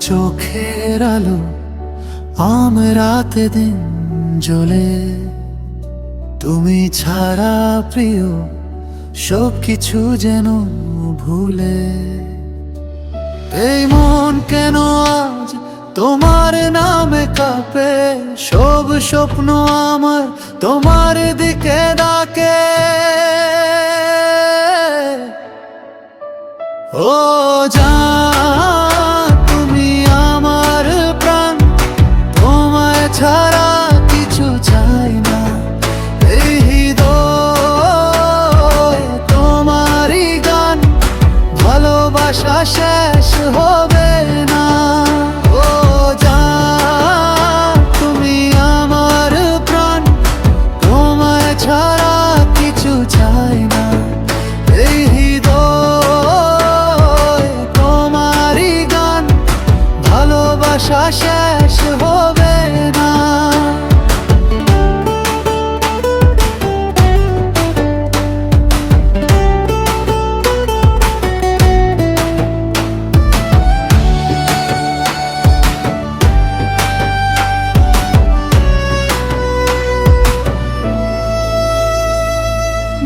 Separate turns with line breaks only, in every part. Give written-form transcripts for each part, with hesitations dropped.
চোখের আলো আমার রাতে দিন জ্বলে, তুমি ছাড়া প্রিয় সব কিছু যেন ভুলে। এই মন কেন আজ তোমার নামে কাঁপে, সব স্বপ্ন আমার তোমার দিকে ডাকে। ও জান তুমি আমার প্রাণ, তোমায় ছাড়া কিছু চাই না। এই হৃদয় তোমারই গান, ভালোবাসা শেষ হবে না। ও জান তুমি আমার প্রাণ, তোমায় ছাড়া কিছু চাই না। এই হৃদয় তোমারই গান, ভালোবাসা শেষ হবে না।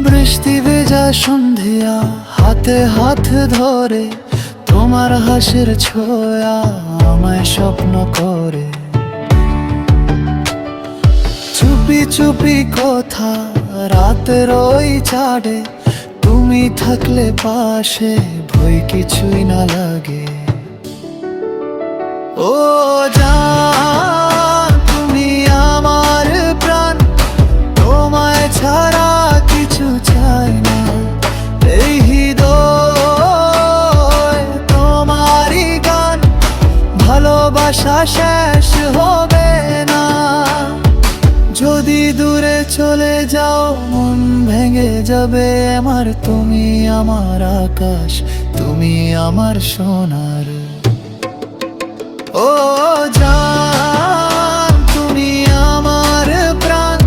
বৃষ্টি ভেজা সন্ধিয়া হাতে হাত ধরে, তোমার হাসির ছোঁয়া আমায় স্বপ্ন করে। চুপি চুপি কথা রাতের ওই ছাড়ে, তুমি থাকলে পাশে ভয় কিছুই না লাগে। ও জান তুমি আমার প্রাণ, তোমায় ছাড়া কিছু চাই না। এই হৃদয় তোমারই গান, ভালোবাসা শেষ হবে না। যদি দূরে চলে যাও মন ভেঙে যাবে আমার, তুমি আমার আকাশ, তুমি আমার সোনার। ও জান তুমি আমার প্রাণ,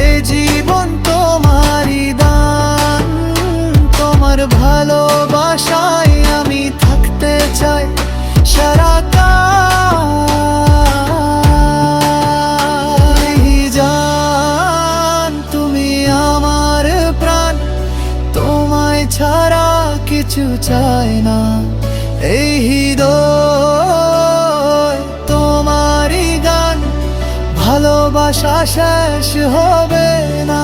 এই জীবন তোমারই দান। তোমার ভালোবাসায় আমি থাকতে চাই সারাকাল। জান তুমি আমার প্রাণ, তোমায় ছাড়া কিছু চাই না। এই হৃদয় তোমারই গান, ভালোবাসা শেষ হবে না।